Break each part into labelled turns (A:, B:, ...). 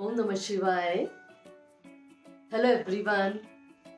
A: ओम नमः शिवाय। Hello everyone,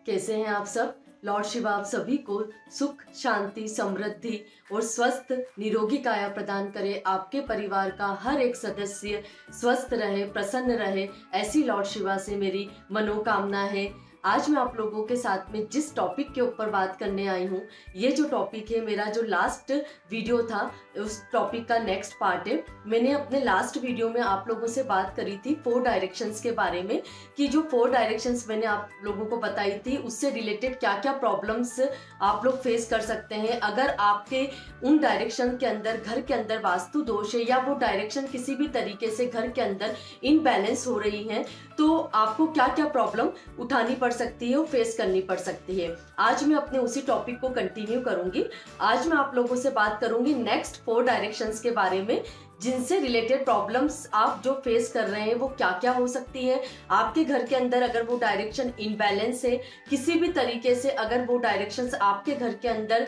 A: कैसे हैं आप सब। लॉर्ड शिवा आप सभी को सुख, शांति, समृद्धि और स्वस्थ निरोगी काया प्रदान करे। आपके परिवार का हर एक सदस्य स्वस्थ रहे, प्रसन्न रहे, ऐसी लॉर्ड शिवा से मेरी मनोकामना है। आज मैं आप लोगों के साथ में जिस टॉपिक के ऊपर बात करने आई हूँ, ये जो टॉपिक है, मेरा जो लास्ट वीडियो था उस टॉपिक का नेक्स्ट पार्ट है। मैंने अपने लास्ट वीडियो में आप लोगों से बात करी थी 4 डायरेक्शंस के बारे में, कि जो 4 डायरेक्शंस मैंने आप लोगों को बताई थी उससे रिलेटेड क्या क्या प्रॉब्लम्स आप लोग फेस कर सकते हैं अगर आपके उन डायरेक्शन के अंदर, घर के अंदर वास्तु दोष है, या वो डायरेक्शन किसी भी तरीके से घर के अंदर इनबैलेंस हो रही है, तो आपको क्या क्या प्रॉब्लम उठानी पड़ सकती है और फेस करनी पड़ सकती है। आज मैं अपने उसी टॉपिक को कंटिन्यू करूंगी। आज मैं आप लोगों से बात करूंगी नेक्स्ट 4 डायरेक्शंस के बारे में, जिनसे रिलेटेड प्रॉब्लम्स आप जो फेस कर रहे हैं वो क्या क्या हो सकती है। आपके घर के अंदर अगर वो डायरेक्शन इनबैलेंस है, किसी भी तरीके से अगर वो डायरेक्शंस आपके घर के अंदर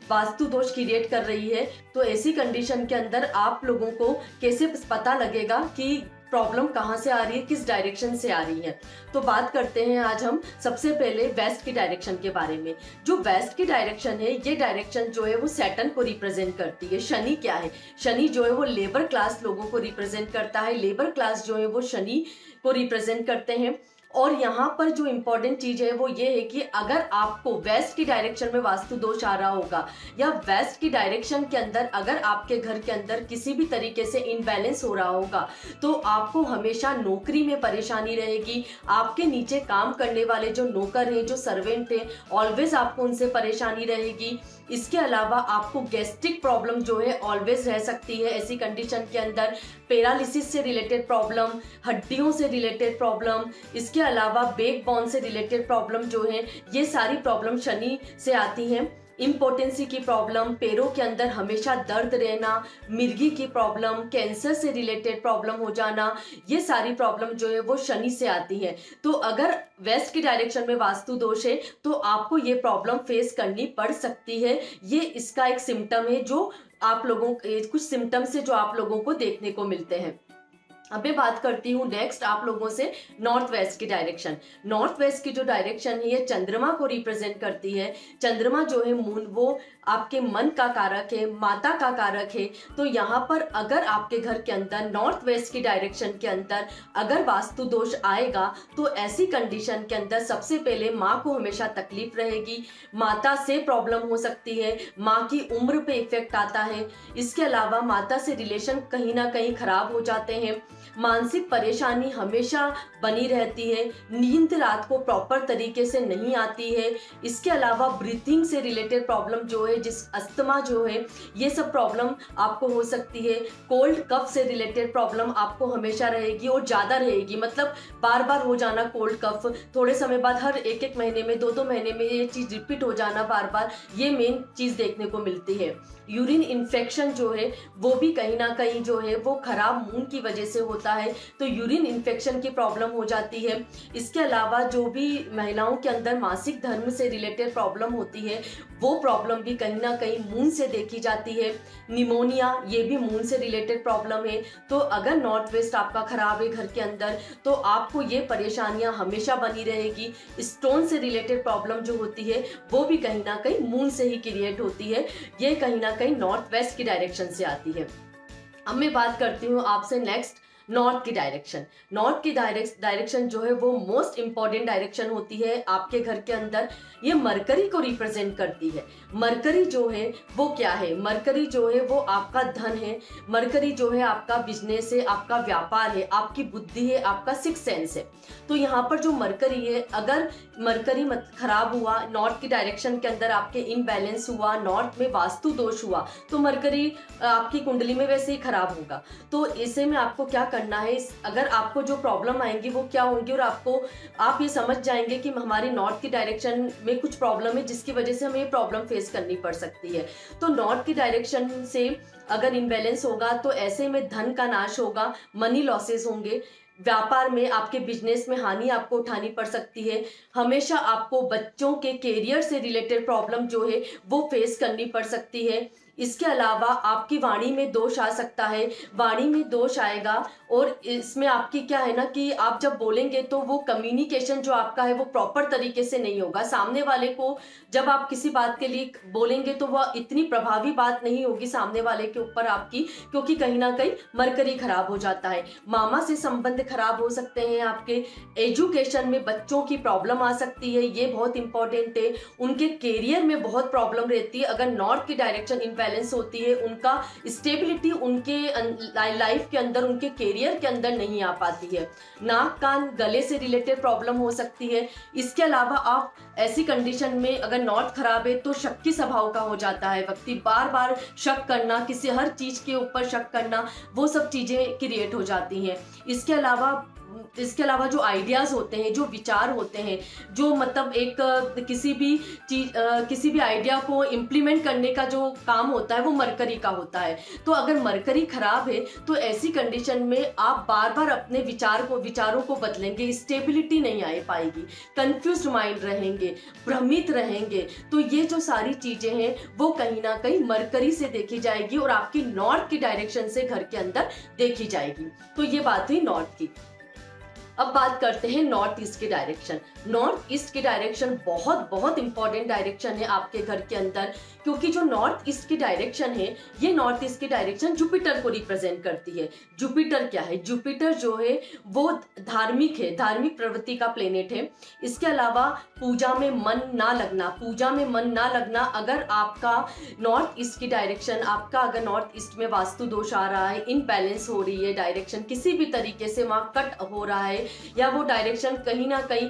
A: वास्तु दोष क्रिएट कर रही है, तो ऐसी कंडीशन के अंदर आप लोगों को कैसे पता लगेगा कि प्रॉब्लम कहाँ से आ रही है, किस डायरेक्शन से आ रही है। तो बात करते हैं आज हम सबसे पहले वेस्ट की डायरेक्शन के बारे में। जो वेस्ट की डायरेक्शन है, ये डायरेक्शन जो है वो सैटर्न को रिप्रेजेंट करती है। शनि क्या है? शनि जो है वो लेबर क्लास लोगों को रिप्रेजेंट करता है। लेबर क्लास जो है वो शनि को रिप्रेजेंट करते हैं। और यहाँ पर जो इम्पोर्टेंट चीज है वो ये है कि अगर आपको वेस्ट की डायरेक्शन में वास्तु दोष आ रहा होगा, या वेस्ट की डायरेक्शन के अंदर अगर आपके घर के अंदर किसी भी तरीके से इनबैलेंस हो रहा होगा, तो आपको हमेशा नौकरी में परेशानी रहेगी। आपके नीचे काम करने वाले जो नौकर हैं, जो सर्वेंट हैं, ऑलवेज आपको उनसे परेशानी रहेगी। इसके अलावा आपको गैस्ट्रिक प्रॉब्लम जो है ऑलवेज रह सकती है ऐसी कंडीशन के अंदर। पैरालिसिस से रिलेटेड प्रॉब्लम, हड्डियों से रिलेटेड प्रॉब्लम, इसके अलावा बैक बोन से रिलेटेड प्रॉब्लम जो है, ये सारी प्रॉब्लम शनि से आती हैं। इम्पोर्टेंसी की प्रॉब्लम, पैरों के अंदर हमेशा दर्द रहना, मिर्गी की प्रॉब्लम, कैंसर से रिलेटेड प्रॉब्लम हो जाना, ये सारी प्रॉब्लम जो है वो शनि से आती है। तो अगर वेस्ट की डायरेक्शन में वास्तु दोष है तो आपको ये प्रॉब्लम फेस करनी पड़ सकती है। ये इसका एक सिम्टम है, जो आप लोगों कुछ सिम्टम्स है जो आप लोगों को देखने को मिलते हैं। अब मैं बात करती हूँ नेक्स्ट आप लोगों से नॉर्थ वेस्ट की डायरेक्शन। नॉर्थ वेस्ट की जो डायरेक्शन है ये चंद्रमा को रिप्रेजेंट करती है। चंद्रमा जो है मून, वो आपके मन का कारक है, माता का कारक है। तो यहाँ पर अगर आपके घर के अंदर नॉर्थ वेस्ट की डायरेक्शन के अंदर अगर वास्तु दोष आएगा, तो ऐसी कंडीशन के अंदर सबसे पहले माँ को हमेशा तकलीफ रहेगी, माता से प्रॉब्लम हो सकती है, माँ की उम्र पे इफेक्ट आता है। इसके अलावा माता से रिलेशन कहीं ना कहीं खराब हो जाते हैं। मानसिक परेशानी हमेशा बनी रहती है। नींद रात को प्रॉपर तरीके से नहीं आती है। इसके अलावा ब्रीथिंग से रिलेटेड प्रॉब्लम जो है, जिस अस्थमा जो है, ये सब प्रॉब्लम आपको हो सकती है। कोल्ड कफ से रिलेटेड प्रॉब्लम आपको हमेशा रहेगी और ज़्यादा रहेगी, मतलब बार बार हो जाना कोल्ड कफ, थोड़े समय बाद हर एक महीने में, 2 महीने में ये चीज़ रिपीट हो जाना बार बार, ये मेन चीज़ देखने को मिलती है। यूरिन इन्फेक्शन जो है वो भी कहीं ना कहीं जो है वो खराब मून की वजह से होता है, तो यूरिन इन्फेक्शन की प्रॉब्लम हो जाती है। इसके अलावा जो भी महिलाओं के अंदर मासिक धर्म से रिलेटेड प्रॉब्लम होती है, वो प्रॉब्लम भी कहीं ना कहीं मून से देखी जाती है। निमोनिया, ये भी मून से रिलेटेड प्रॉब्लम है। तो अगर नॉर्थ वेस्ट आपका खराब है घर के अंदर, तो आपको ये परेशानियां हमेशा बनी रहेगी। स्टोन से रिलेटेड प्रॉब्लम जो होती है वो भी कहीं ना कहीं मून से ही क्रिएट होती है। ये कहीं ना कहीं नॉर्थ वेस्ट की डायरेक्शन से आती है। अब मैं बात करती हूँ आपसे नेक्स्ट नॉर्थ की डायरेक्शन। नॉर्थ की डायरेक्शन जो है वो मोस्ट इंपॉर्टेंट डायरेक्शन होती है आपके घर के अंदर। ये मरकरी को रिप्रेजेंट करती है। मरकरी जो है वो क्या है? मरकरी जो है वो आपका धन है। मरकरी जो है आपका बिजनेस है, आपका व्यापार है, आपकी बुद्धि है, आपका सिक्स सेंस है। तो यहाँ पर जो मरकरी है, अगर मरकरी खराब हुआ, नॉर्थ की डायरेक्शन के अंदर आपके इनबैलेंस हुआ, नॉर्थ में वास्तु दोष हुआ, तो मरकरी आपकी कुंडली में वैसे ही खराब होगा। तो ऐसे में आपको क्या करना है, अगर आपको जो प्रॉब्लम आएंगी वो क्या होंगी, और आप ये समझ जाएंगे कि हमारी नॉर्थ की डायरेक्शन में कुछ प्रॉब्लम है जिसकी वजह से हमें ये प्रॉब्लम फेस करनी पड़ सकती है। तो नॉर्थ की डायरेक्शन से अगर इम्बैलेंस होगा तो ऐसे में धन का नाश होगा, मनी लॉसेस होंगे, व्यापार में, आपके बिजनेस में हानि आपको उठानी पड़ सकती है। हमेशा आपको बच्चों के कैरियर से रिलेटेड प्रॉब्लम जो है वो फेस करनी पड़ सकती है। इसके अलावा आपकी वाणी में दोष आ सकता है, वाणी में दोष आएगा और इसमें आपकी क्या है ना कि आप जब बोलेंगे तो वो कम्युनिकेशन जो आपका है वो प्रॉपर तरीके से नहीं होगा। सामने वाले को जब आप किसी बात के लिए बोलेंगे तो वह इतनी प्रभावी बात नहीं होगी सामने वाले के ऊपर आपकी, क्योंकि कहीं ना कहीं मरकरी खराब हो जाता है। मामा से संबंध खराब हो सकते हैं आपके, एजुकेशन में बच्चों की प्रॉब्लम आ सकती है, ये बहुत इंपॉर्टेंट है। उनके कैरियर में बहुत प्रॉब्लम रहती है अगर नॉर्थ की डायरेक्शन इम्बैलेंस होती है, उनका स्टेबिलिटी उनके लाइफ के अंदर, उनके कैरियर के अंदर नहीं आ पाती है। नाक कान गले से रिलेटेड प्रॉब्लम हो सकती है। इसके अलावा आप ऐसी कंडीशन में अगर नॉर्थ खराब है तो शक्की स्वभाव का हो जाता है व्यक्ति, बार बार शक करना, किसी हर चीज के ऊपर शक करना, वो सब चीजें क्रिएट हो जाती हैं। इसके अलावा जो आइडियाज होते हैं, जो विचार होते हैं, जो मतलब एक किसी भी आइडिया को इम्प्लीमेंट करने का जो काम होता है वो मरकरी का होता है। तो अगर मरकरी खराब है तो ऐसी कंडीशन में आप बार बार अपने विचारों को बदलेंगे, स्टेबिलिटी नहीं आ पाएगी, कंफ्यूज्ड माइंड रहेंगे, भ्रमित रहेंगे। तो ये जो सारी चीजें हैं वो कहीं ना कहीं मरकरी से देखी जाएगी और आपकी नॉर्थ की डायरेक्शन से घर के अंदर देखी जाएगी। तो ये बात हुई नॉर्थ की। अब बात करते हैं नॉर्थ ईस्ट की डायरेक्शन। नॉर्थ ईस्ट की डायरेक्शन बहुत बहुत इंपॉर्टेंट डायरेक्शन है आपके घर के अंदर, क्योंकि जो नॉर्थ ईस्ट की डायरेक्शन है, ये नॉर्थ ईस्ट की डायरेक्शन जुपिटर को रिप्रेजेंट करती है। जुपिटर क्या है? जुपिटर जो है वो धार्मिक है, धार्मिक प्रवृत्ति का प्लेनेट है। इसके अलावा पूजा में मन ना लगना, अगर आपका नॉर्थ ईस्ट की डायरेक्शन, आपका अगर नॉर्थ ईस्ट में वास्तु दोष आ रहा है, इनबैलेंस हो रही है डायरेक्शन, किसी भी तरीके से वहां कट हो रहा है, या वो डायरेक्शन कहीं ना कहीं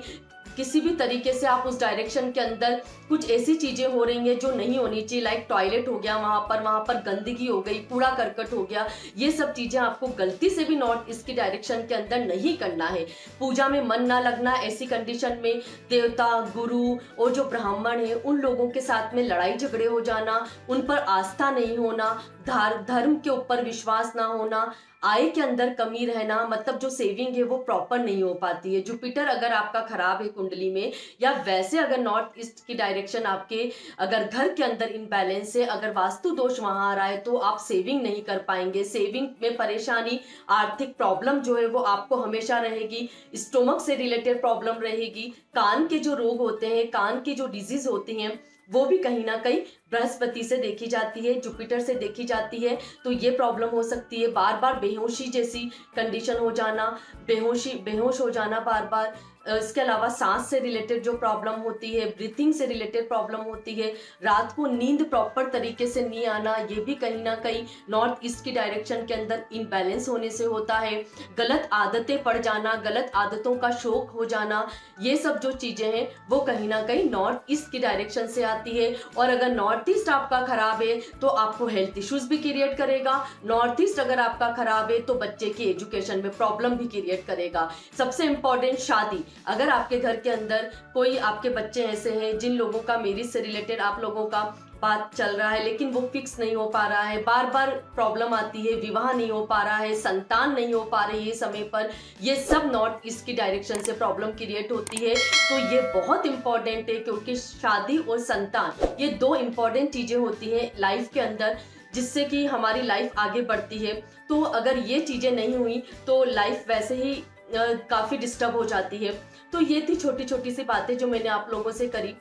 A: किसी भी तरीके से आप उस डायरेक्शन के अंदर कुछ ऐसी चीजें हो रही हैं जो नहीं होनी चाहिए, लाइक टॉयलेट हो गया, वहां पर गंदगी हो गई, कूड़ा करकट हो गया, ये सब चीजें आपको गलती से भी नॉर्थ ईस्ट की डायरेक्शन के अंदर नहीं करना है। पूजा में मन ना लगना, ऐसी कंडीशन में देवता, गुरु और जो ब्राह्मण है उन लोगों के साथ में लड़ाई झगड़े हो जाना, उन पर आस्था नहीं होना, धर्म के ऊपर विश्वास ना होना, आय के अंदर कमी रहना, मतलब जो सेविंग है वो प्रॉपर नहीं हो पाती है। जुपिटर अगर आपका खराब है कुंडली में, या वैसे अगर नॉर्थ ईस्ट की डायरेक्शन आपके अगर घर के अंदर इनबैलेंस है, अगर वास्तु दोष वहां आ रहा है, तो आप सेविंग नहीं कर पाएंगे, सेविंग में परेशानी, आर्थिक प्रॉब्लम जो है वो आपको हमेशा रहेगी, स्टोमक से रिलेटेड प्रॉब्लम रहेगी, कान के जो रोग होते हैं, कान की जो डिजीज होती हैं, वो भी कहीं ना कहीं बृहस्पति से देखी जाती है, जुपिटर से देखी जाती है। तो ये प्रॉब्लम हो सकती है। बार बार बेहोशी जैसी कंडीशन हो जाना, बेहोश हो जाना बार बार। इसके अलावा सांस से रिलेटेड जो प्रॉब्लम होती है, ब्रीथिंग से रिलेटेड प्रॉब्लम होती है, रात को नींद प्रॉपर तरीके से नहीं आना, ये भी कहीं ना कहीं नॉर्थ ईस्ट की डायरेक्शन के अंदर इनबैलेंस होने से होता है। गलत आदतें पड़ जाना, गलत आदतों का शौक हो जाना, ये सब जो चीजें हैं वो कहीं ना कहीं नॉर्थ ईस्ट की डायरेक्शन से आती है। और अगर नॉर्थ ईस्ट आपका खराब है तो आपको हेल्थ इश्यूज भी क्रिएट करेगा। नॉर्थ ईस्ट अगर आपका खराब है तो बच्चे की एजुकेशन में प्रॉब्लम भी क्रिएट करेगा। सबसे इंपॉर्टेंट, शादी। अगर आपके घर के अंदर कोई आपके बच्चे ऐसे हैं जिन लोगों का मैरिज से रिलेटेड आप लोगों का बात चल रहा है लेकिन वो फिक्स नहीं हो पा रहा है, बार बार प्रॉब्लम आती है, विवाह नहीं हो पा रहा है, संतान नहीं हो पा रही है समय पर, ये सब नॉर्थ ईस्ट की डायरेक्शन से प्रॉब्लम क्रिएट होती है। तो ये बहुत इंपॉर्टेंट है, क्योंकि शादी और संतान ये दो इंपॉर्टेंट चीजें होती हैं लाइफ के अंदर, जिससे कि हमारी लाइफ आगे बढ़ती है। तो अगर ये चीजें नहीं हुई तो लाइफ वैसे ही काफी डिस्टर्ब हो जाती है। तो ये थी छोटी छोटी सी बातें जो मैंने आप लोगों से करी,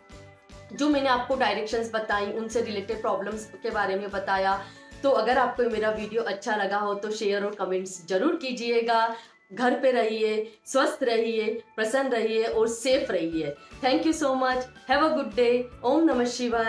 A: जो मैंने आपको डायरेक्शंस बताई, उनसे रिलेटेड प्रॉब्लम्स के बारे में बताया। तो अगर आपको मेरा वीडियो अच्छा लगा हो तो शेयर और कमेंट्स जरूर कीजिएगा। घर पे रहिए, स्वस्थ रहिए, प्रसन्न रहिए और सेफ रहिए। Thank you so much. Have a good day. ओम नमः शिवाय।